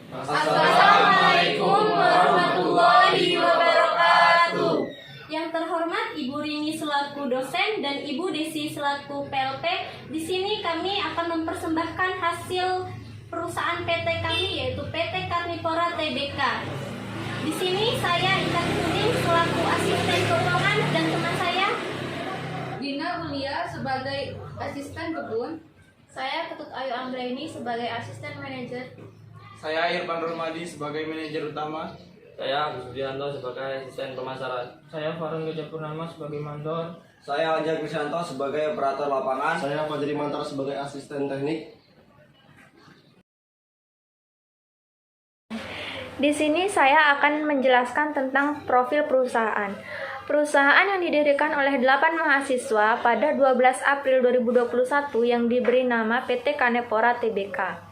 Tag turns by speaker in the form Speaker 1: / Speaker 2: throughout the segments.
Speaker 1: Assalamualaikum warahmatullahi wabarakatuh. Yang terhormat Ibu Rini selaku dosen dan Ibu Desi selaku PLP, di sini kami akan mempersembahkan hasil perusahaan PT kami yaitu PT Karnivora Tbk. Di sini saya Intan Kuning selaku asisten keuangan dan teman saya
Speaker 2: Dina Ulia sebagai asisten kebun.
Speaker 1: Saya Ketut Ayu Anggraini sebagai asisten manajer.
Speaker 3: Saya Irfan Rumadi sebagai manajer utama.
Speaker 4: Saya Agus Budianto sebagai asisten pemasaran.
Speaker 5: Saya Farhan Gajah Purnama sebagai mandor.
Speaker 6: Saya Anja Krisanto sebagai operator lapangan.
Speaker 7: Saya Fajri Mantar sebagai asisten teknik.
Speaker 8: Di sini saya akan menjelaskan tentang profil perusahaan. Perusahaan yang didirikan oleh 8 mahasiswa pada 12 April 2021 yang diberi nama PT Karnivora Tbk.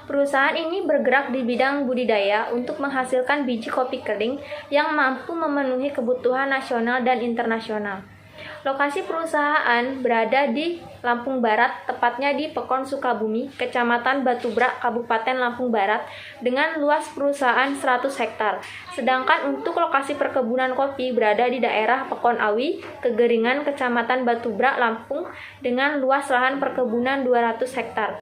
Speaker 8: Perusahaan ini bergerak di bidang budidaya untuk menghasilkan biji kopi kering yang mampu memenuhi kebutuhan nasional dan internasional. Lokasi perusahaan berada di Lampung Barat, tepatnya di Pekon Sukabumi, Kecamatan Batubrak, Kabupaten Lampung Barat, dengan luas perusahaan 100 hektar. Sedangkan untuk lokasi perkebunan kopi berada di daerah Pekon Awi, Kegeringan, Kecamatan Batubrak, Lampung, dengan luas lahan perkebunan 200 hektar.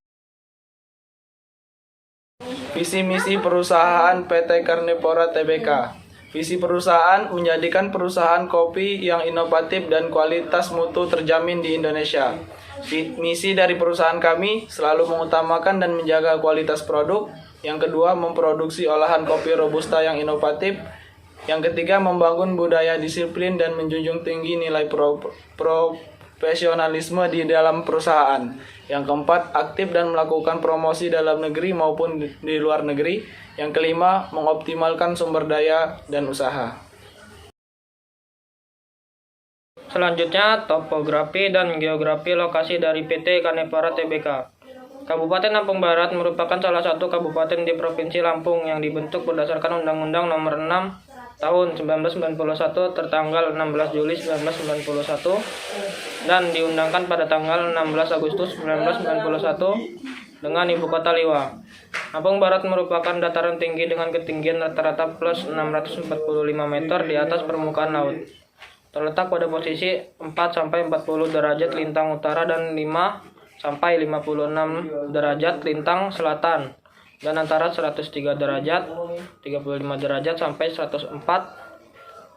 Speaker 3: Visi misi perusahaan PT Karnivora Tbk. Visi perusahaan menjadikan perusahaan kopi yang inovatif dan kualitas mutu terjamin di Indonesia. Misi dari perusahaan kami selalu mengutamakan dan menjaga kualitas produk. Yang kedua, memproduksi olahan kopi robusta yang inovatif. Yang ketiga, membangun budaya disiplin dan menjunjung tinggi nilai profesionalisme di dalam perusahaan. Yang keempat, aktif dan melakukan promosi dalam negeri maupun di luar negeri. Yang kelima, mengoptimalkan sumber daya dan usaha.
Speaker 5: Selanjutnya, topografi dan geografi lokasi dari PT Karnivora Tbk. Kabupaten Lampung Barat merupakan salah satu kabupaten di Provinsi Lampung yang dibentuk berdasarkan Undang-Undang Nomor 6 Tahun 1991 tertanggal 16 Juli 1991 dan diundangkan pada tanggal 16 Agustus 1991 dengan ibu kota Liwa. Lampung Barat merupakan dataran tinggi dengan ketinggian rata-rata plus 645 meter di atas permukaan laut. Terletak pada posisi 4-40 derajat lintang utara dan 5-56 derajat lintang selatan, dan antara 103 derajat, 35 derajat sampai 104-33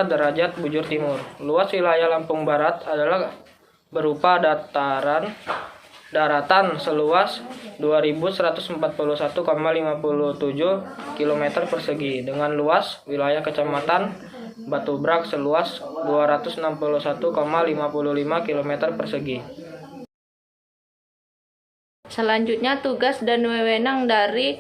Speaker 5: derajat bujur timur. Luas wilayah Lampung Barat adalah berupa daratan seluas 2141,57 km persegi dengan luas wilayah Kecamatan Batubrak seluas 261,55 km persegi.
Speaker 8: Selanjutnya, tugas dan wewenang dari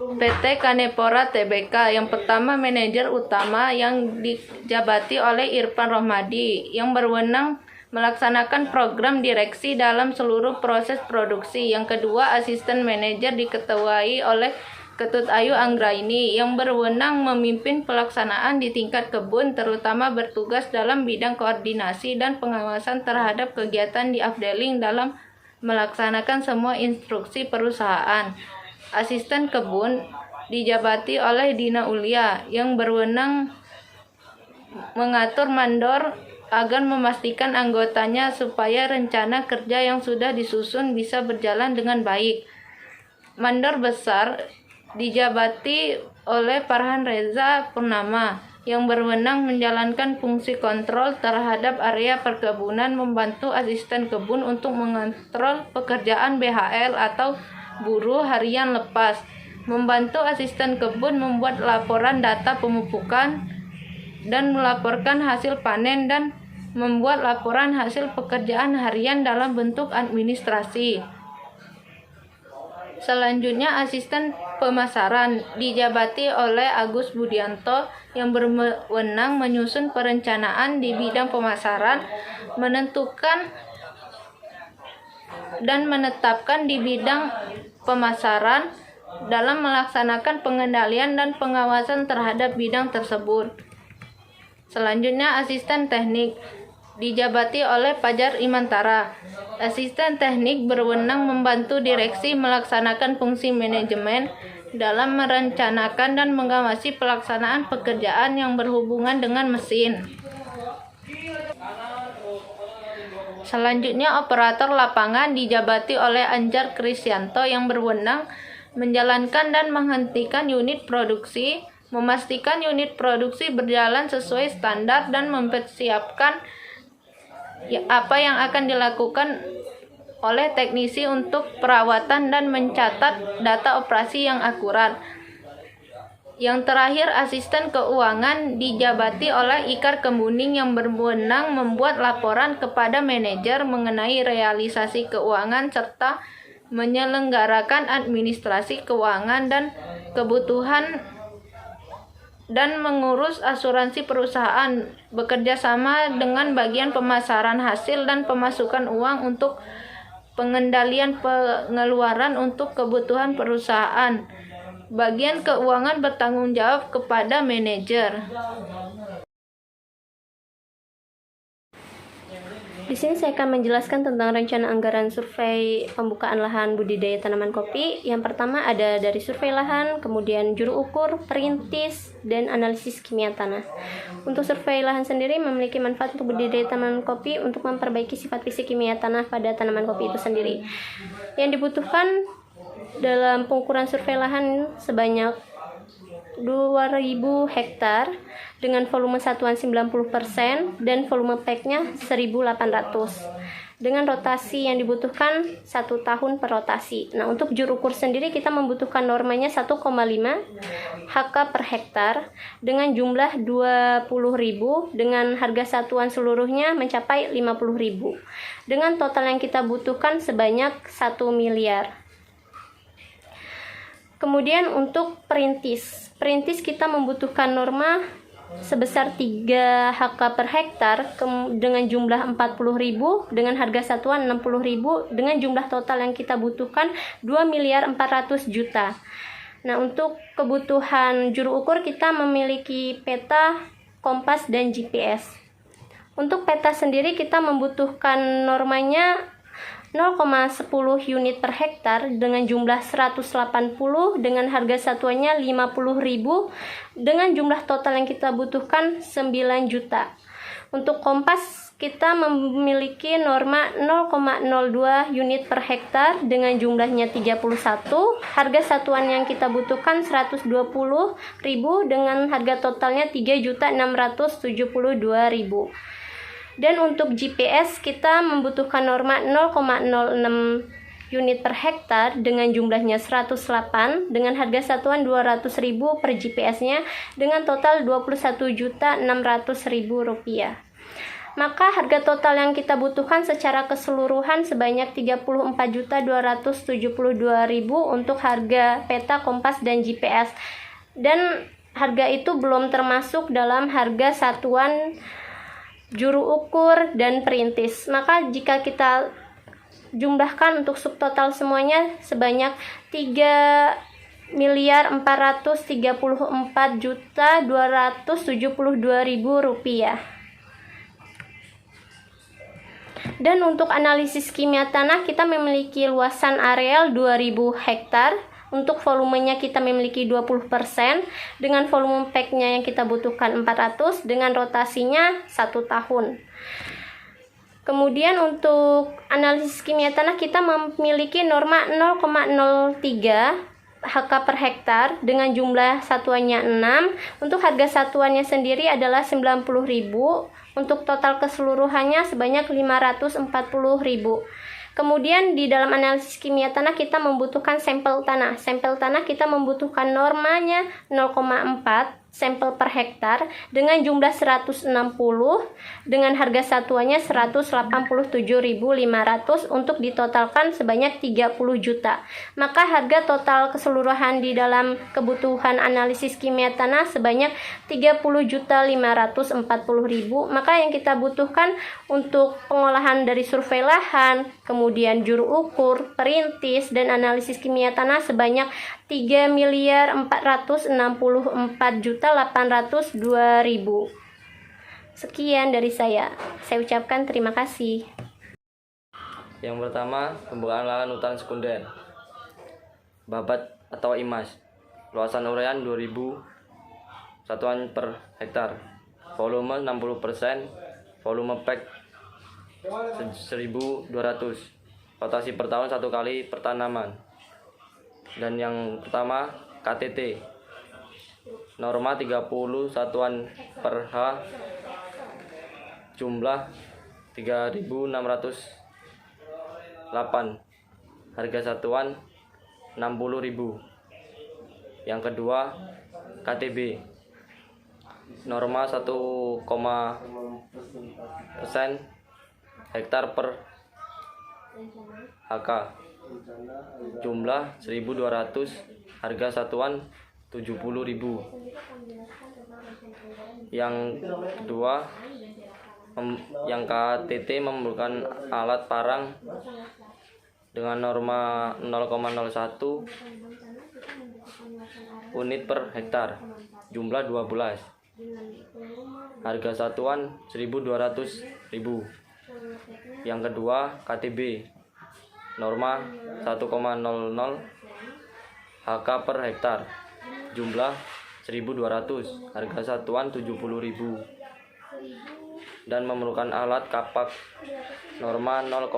Speaker 8: PT Karnivora Tbk. Yang pertama, manajer utama yang dijabati oleh Irfan Romadi yang berwenang melaksanakan program direksi dalam seluruh proses produksi. Yang kedua, asisten manajer diketuai oleh Ketut Ayu Anggraini yang berwenang memimpin pelaksanaan di tingkat kebun, terutama bertugas dalam bidang koordinasi dan pengawasan terhadap kegiatan di afdeling dalam melaksanakan semua instruksi perusahaan. Asisten kebun dijabati oleh Dina Ulia yang berwenang mengatur mandor agar memastikan anggotanya supaya rencana kerja yang sudah disusun bisa berjalan dengan baik. Mandor besar dijabati oleh Farhan Reza Purnama yang berwenang menjalankan fungsi kontrol terhadap area perkebunan, membantu asisten kebun untuk mengontrol pekerjaan BHL atau buruh harian lepas, membantu asisten kebun membuat laporan data pemupukan dan melaporkan hasil panen dan membuat laporan hasil pekerjaan harian dalam bentuk administrasi. Selanjutnya, asisten pemasaran dijabati oleh Agus Budianto yang berwenang menyusun perencanaan di bidang pemasaran, menentukan dan menetapkan di bidang pemasaran dalam melaksanakan pengendalian dan pengawasan terhadap bidang tersebut. Selanjutnya, asisten teknik dijabati oleh Fajar Imantara. Asisten teknik berwenang membantu direksi melaksanakan fungsi manajemen dalam merencanakan dan mengawasi pelaksanaan pekerjaan yang berhubungan dengan mesin. Selanjutnya, operator lapangan dijabati oleh Anjar Krisyanto yang berwenang menjalankan dan menghentikan unit produksi, memastikan unit produksi berjalan sesuai standar dan mempersiapkan apa yang akan dilakukan oleh teknisi untuk perawatan dan mencatat data operasi yang akurat. Yang terakhir, asisten keuangan dijabati oleh Ikar Kemuning yang berwenang membuat laporan kepada manajer mengenai realisasi keuangan serta menyelenggarakan administrasi keuangan dan kebutuhan dan mengurus asuransi perusahaan, bekerja sama dengan bagian pemasaran hasil dan pemasukan uang untuk pengendalian pengeluaran untuk kebutuhan perusahaan. Bagian keuangan bertanggung jawab kepada manajer.
Speaker 1: Di sini saya akan menjelaskan tentang rencana anggaran survei pembukaan lahan budidaya tanaman kopi. Yang pertama ada dari survei lahan, kemudian juru ukur, perintis, dan analisis kimia tanah. Untuk survei lahan sendiri memiliki manfaat untuk budidaya tanaman kopi untuk memperbaiki sifat fisik kimia tanah pada tanaman kopi itu sendiri. Yang dibutuhkan dalam pengukuran survei lahan sebanyak 2.000 hektar dengan volume satuan 90% dan volume PEK-nya 1.800 dengan rotasi yang dibutuhkan 1 tahun per rotasi. Nah, untuk juru ukur sendiri kita membutuhkan normanya 1,5 HK per hektar dengan jumlah 20.000 dengan harga satuan seluruhnya mencapai 50.000 dengan total yang kita butuhkan sebanyak 1 miliar. Kemudian untuk perintis kita membutuhkan norma sebesar 3 HK per hektar dengan jumlah 40.000 dengan harga satuan 60.000 dengan jumlah total yang kita butuhkan 2.400.000.000. Nah, untuk kebutuhan juru ukur kita memiliki peta, kompas, dan GPS. Untuk peta sendiri kita membutuhkan normanya 0,10 unit per hektar dengan jumlah 180 dengan harga satuannya 50.000 dengan jumlah total yang kita butuhkan 9 juta. Untuk kompas kita memiliki norma 0,02 unit per hektar dengan jumlahnya 31, harga satuan yang kita butuhkan 120.000 dengan harga totalnya 3.672.000. Dan untuk GPS kita membutuhkan norma 0,06 unit per hektar dengan jumlahnya 108 dengan harga satuan 200.000 per GPS-nya dengan total 21.600.000 rupiah. Maka harga total yang kita butuhkan secara keseluruhan sebanyak 34.272.000 untuk harga peta, kompas, dan GPS. Dan harga itu belum termasuk dalam harga satuan juru ukur dan perintis. Maka jika kita jumlahkan untuk subtotal semuanya sebanyak 3.434.272.000 rupiah. Dan untuk analisis kimia tanah kita memiliki luasan areal 2.000 hektar. Untuk volumenya kita memiliki 20% dengan volume PEK-nya yang kita butuhkan 400 dengan rotasinya 1 tahun. Kemudian untuk analisis kimia tanah kita memiliki norma 0,03 HK per hektar dengan jumlah satuannya 6. Untuk harga satuannya sendiri adalah 90.000. Untuk total keseluruhannya sebanyak 540.000. Kemudian di dalam analisis kimia tanah kita membutuhkan sampel tanah. Sampel tanah kita membutuhkan normanya 0,4 sampel per hektar dengan jumlah 160 dengan harga satuannya 187.500 untuk ditotalkan sebanyak 30 juta. Maka harga total keseluruhan di dalam kebutuhan analisis kimia tanah sebanyak 30.540.000. Maka yang kita butuhkan untuk pengolahan dari survei lahan, kemudian juru ukur, perintis, dan analisis kimia tanah sebanyak 3.464.802.000. Sekian dari saya. Saya ucapkan terima kasih.
Speaker 4: Yang pertama, pembukaan lahan hutan sekunder. Babat atau IMAS. Luasan urean 2000 satuan per hektar. Volume 60%, volume PEK 1200. Rotasi per tahun 1 kali pertanaman. Dan yang pertama, KTT. Norma 30 satuan per H. Jumlah 3.608. Harga satuan 60.000. Yang kedua, KTB. Norma 1, persen hektar per HK. Jumlah 1.200. Harga satuan 70.000. Yang kedua, yang KTT memerlukan alat parang dengan norma 0,01 unit per hektar, jumlah 12. Harga satuan 1.200.000. Yang kedua, KTB. Norma 1,00 HK per hektar, jumlah 1.200. Harga satuan 70.000. Dan memerlukan alat kapak norma 0,01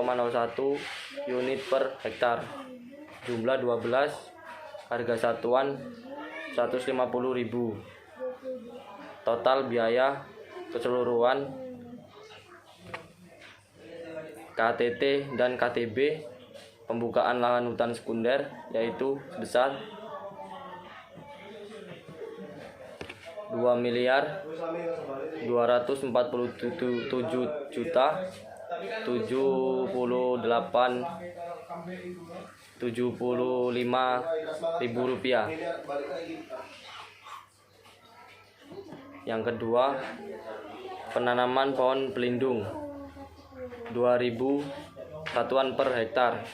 Speaker 4: unit per hektar, jumlah 12. Harga satuan 150.000. Total biaya keseluruhan KTT dan KTB pembukaan lahan hutan sekunder yaitu sebesar 2.247.75.000 rupiah. Yang kedua, penanaman pohon pelindung 2.000 satuan per hektar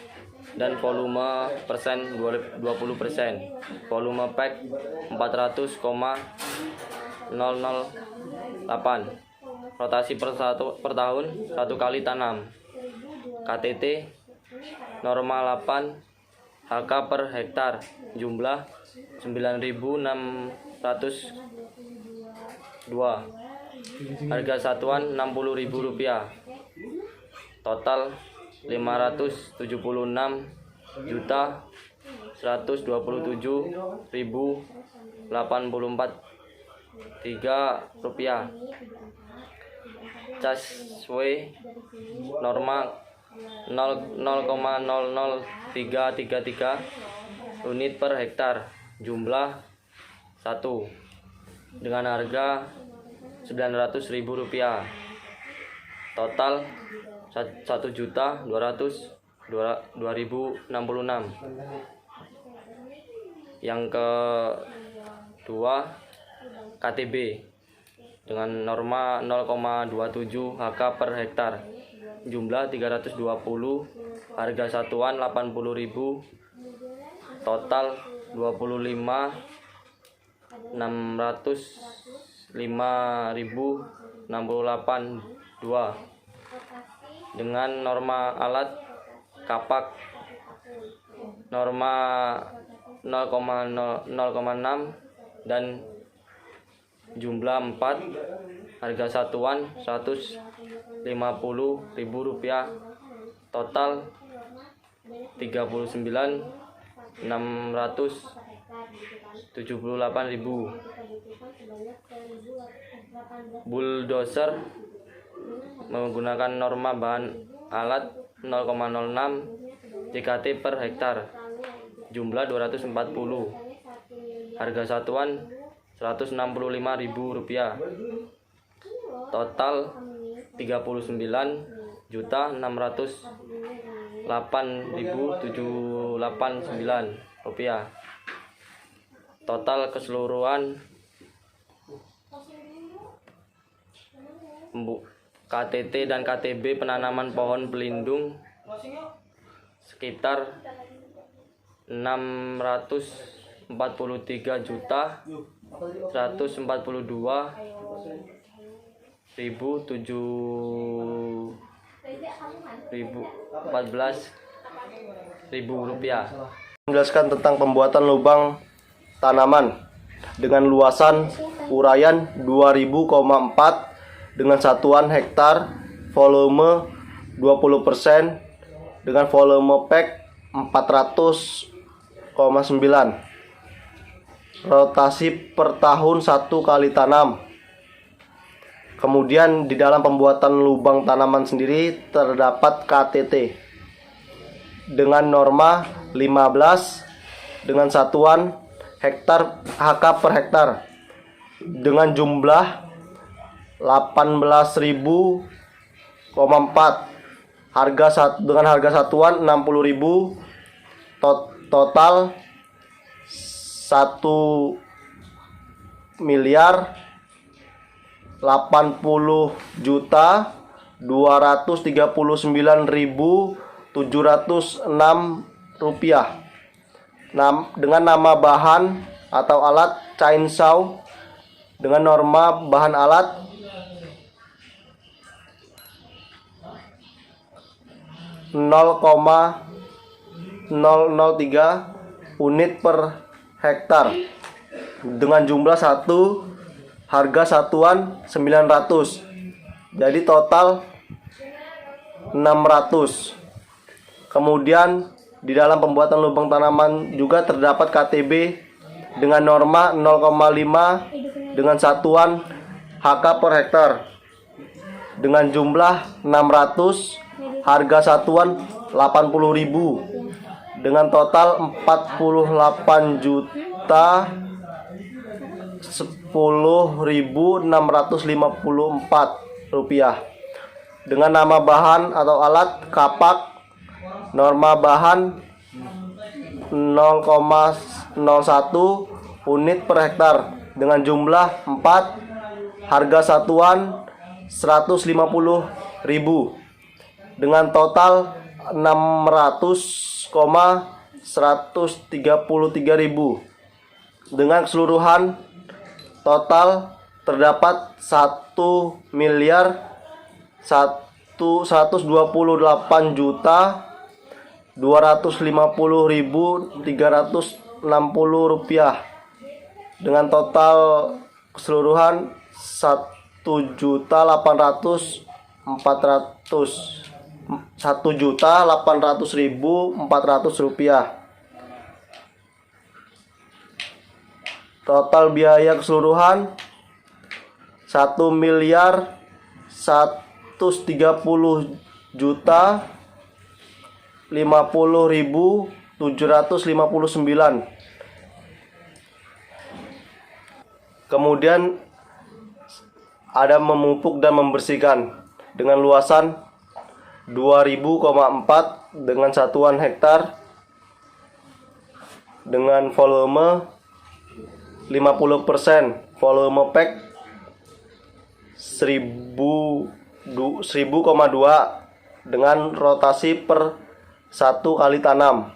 Speaker 4: dan volume persen 20%. Volume PEK 400,008. Rotasi per tahun 1 kali tanam. KTT norma 8 HK per hektar, jumlah 9.602. Harga satuan 60.000 rupiah. Total 576.127.084 rupiah. Cas W norma 0,00333 unit per hektar, jumlah 1 dengan harga 900.000 rupiah. Total 1.200.266. Yang kedua, KTB dengan norma 0,27 HK per hektar, jumlah 320. Harga satuan 80.000. Total 25.605.068 dengan norma alat kapak norma 0,6 dan jumlah 4. Harga satuan 150.000 rupiah. Total 39.678.000. Bulldozer menggunakan norma bahan alat 0,06 TKT per hektar, jumlah 240. Harga satuan 165.000 rupiah. Total 39.608.789 rupiah. Total keseluruhan KTT dan KTB penanaman pohon pelindung sekitar 643.142.000 Rupiah.
Speaker 7: Menjelaskan tentang pembuatan lubang tanaman dengan luasan uraian 2000,4 dengan satuan hektar, volume 20% dengan volume PEK 400,9. Rotasi per tahun 1 kali tanam. Kemudian di dalam pembuatan lubang tanaman sendiri terdapat KTT dengan norma 15 dengan satuan hektar HK per hektar dengan jumlah 18.000,4 dengan harga satuan 60.000, total 1.080.239.706 rupiah. Dengan nama bahan atau alat chainsaw dengan norma bahan alat 0,003 unit per hektar dengan jumlah 1, harga satuan 900, jadi total 600. Kemudian di dalam pembuatan lubang tanaman juga terdapat KTB dengan norma 0,5 dengan satuan HK per hektar dengan jumlah 600, harga satuan 80.000 dengan total 48.10.654 rupiah. Dengan nama bahan atau alat kapak, norma bahan 0,01 unit per hektar dengan jumlah 4, harga satuan 150.000 dengan total 600,133.000. Dengan keseluruhan total terdapat 1.128.250.360 rupiah dengan total keseluruhan 1.800.400 rupiah. Total biaya keseluruhan 1.130.50.759. Kemudian ada memupuk dan membersihkan dengan luasan 2000,4 dengan satuan hektar dengan volume 50%, volume PEK 1000,2 dengan rotasi per 1 kali tanam.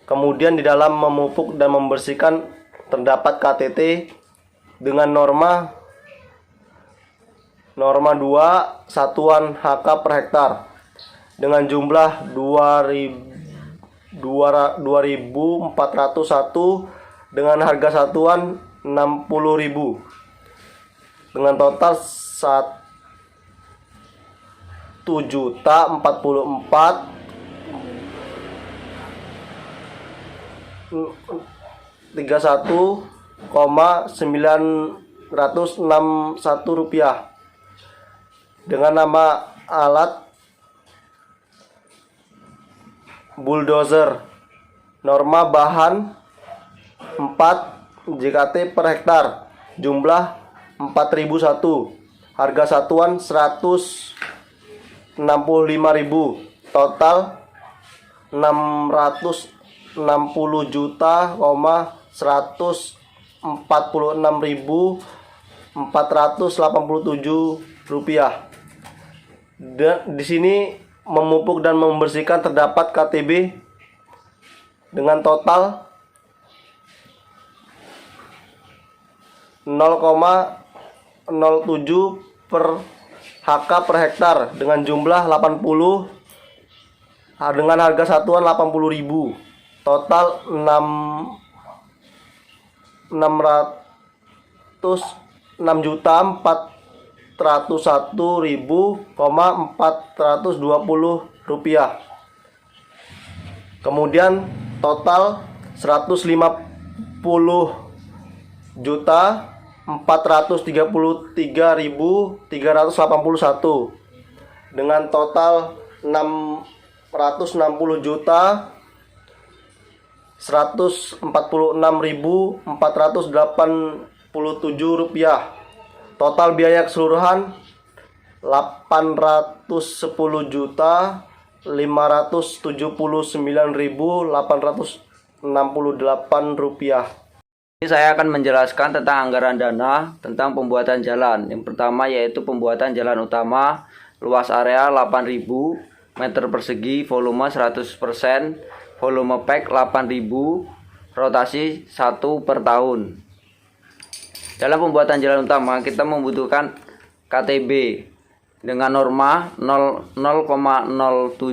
Speaker 7: Kemudian di dalam memupuk dan membersihkan terdapat KTT dengan norma 2 satuan HK per hektar dengan jumlah 2.401 dengan harga satuan 60.000 dengan total 1.031,961 rupiah. Dengan nama alat bulldozer, norma bahan 4 JKT per hektar, jumlah 4.001, harga satuan 165.000, total 660.146.487 rupiah. Dan di sini memupuk dan membersihkan terdapat KTB dengan total 0,07 per HK per hektar dengan jumlah 80 dengan harga satuan 80.000. Total 601.420 rupiah. Kemudian total 150.433.381 dengan total 660.146.487 rupiah. Total biaya keseluruhan 819.868 rupiah.
Speaker 4: Ini saya akan menjelaskan tentang anggaran dana tentang pembuatan jalan. Yang pertama yaitu pembuatan jalan utama, luas area 8.000 meter persegi, volume 100%, volume PEK 8.000, rotasi 1 per tahun. Dalam pembuatan jalan utama kita membutuhkan KTB dengan norma 0,07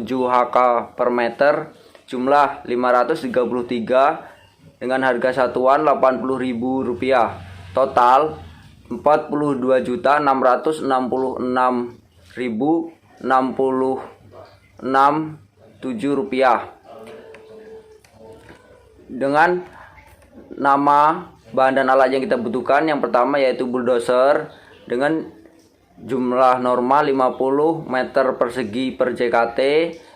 Speaker 4: HK per meter, jumlah 533 dengan harga satuan Rp80.000. Total Rp42.666.067 dengan nama bahan dan alat yang kita butuhkan. Yang pertama yaitu bulldozer dengan jumlah norma 50 meter persegi per JKT,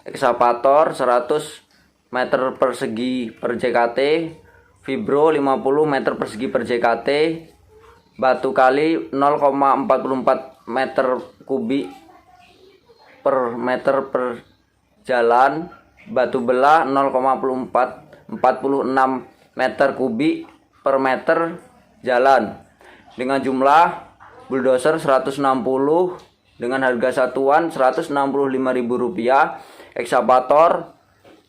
Speaker 4: ekskavator 100 meter persegi per JKT, vibro 50 meter persegi per JKT, batu kali 0,44 meter kubik per meter per jalan, batu belah 0,46 meter kubik per meter jalan, dengan jumlah bulldozer 160 dengan harga satuan Rp165.000, ekskavator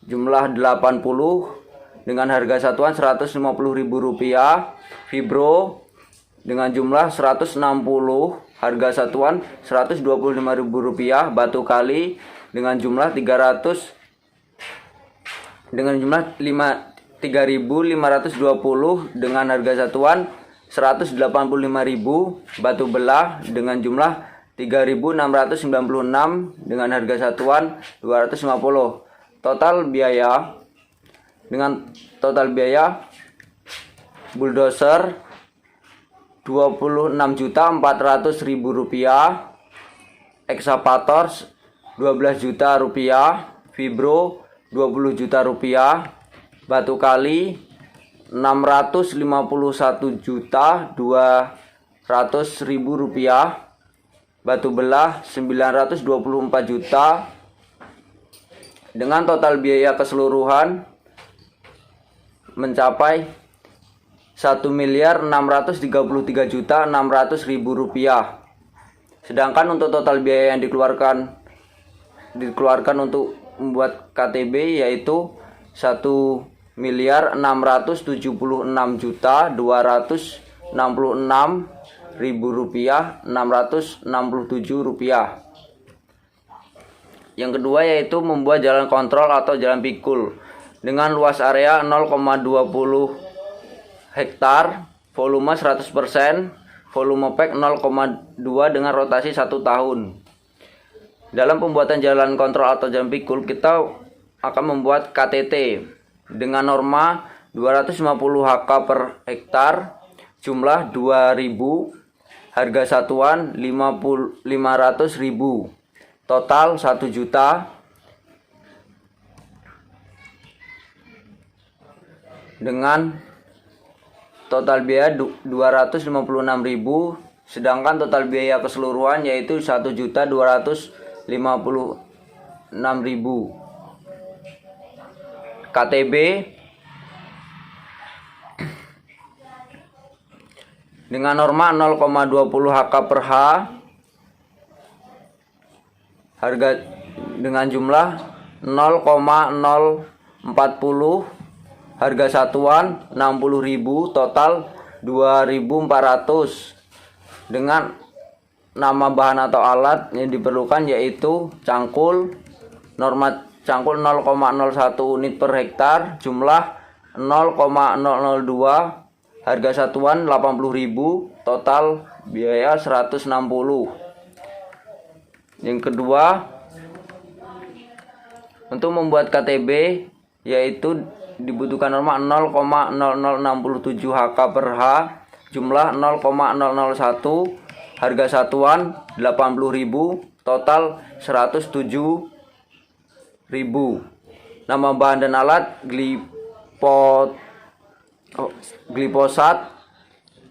Speaker 4: jumlah 80 dengan harga satuan Rp150.000, vibro dengan jumlah 160 harga satuan Rp125.000, batu kali dengan jumlah 3.520 dengan harga satuan Rp185.000, batu belah dengan jumlah 3.696 dengan harga satuan Rp250. Total biaya bulldozer Rp26.400.000, ekskavator Rp12 juta, vibro Rp20 juta, batu kali Rp651.200.000, batu belah Rp924 juta, dengan total biaya keseluruhan mencapai Rp1.633.600.000. Sedangkan untuk total biaya yang dikeluarkan untuk membuat KTB yaitu Rp1.676.266.667. Yang kedua yaitu membuat jalan kontrol atau jalan pikul dengan luas area 0,20 hektar, volume 100%, volume PEK 0,2 dengan rotasi 1 tahun. Dalam pembuatan jalan kontrol atau jalan pikul kita akan membuat KTT dengan norma 250 HK per hektar, jumlah 2.000, harga satuan 500.000, total 1 juta, dengan total biaya 256.000, sedangkan total biaya keseluruhan yaitu 1.256.000. KTB dengan norma 0,20 HK per H, harga dengan jumlah 0,040, harga satuan 60.000, total 2.400, dengan nama bahan atau alat yang diperlukan yaitu cangkul, norma cangkul 0,01 unit per hektar, jumlah 0,002, harga satuan 80.000, total biaya 160. Yang kedua, untuk membuat KTB yaitu dibutuhkan norma 0,0067 HK per H, jumlah 0,001, harga satuan 80.000, total 107.000. Nama bahan dan alat glifosat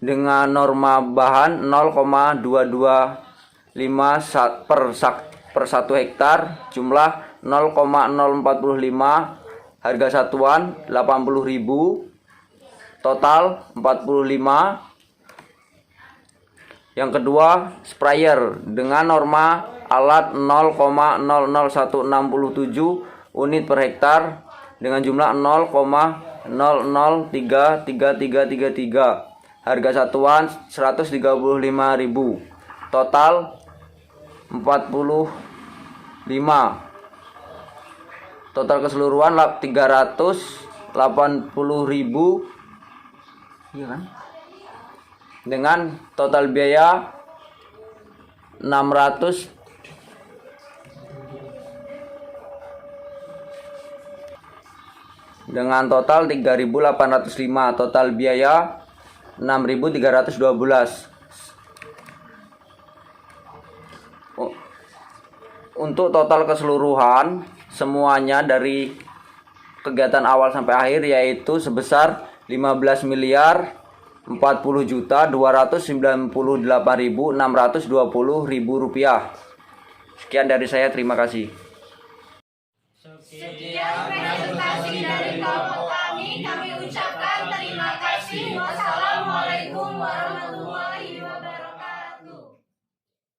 Speaker 4: dengan norma bahan 0,225 per 1 hektar, jumlah 0,045, harga satuan 80.000, total 45. Yang kedua, sprayer dengan norma alat 0,00167 unit per hektar dengan jumlah 0,003333, harga satuan 135.000, total 45. Total keseluruhan 380.000, iya kan? Dengan total biaya 600 dengan total 3.805, total biaya 6.312. Untuk total keseluruhan semuanya dari kegiatan awal sampai akhir yaitu sebesar 15.040.298.620.000 rupiah. Sekian dari saya, terima kasih.
Speaker 1: Sekian presentasi dari kelompok kami ucapkan terima kasih. Wassalamualaikum warahmatullahi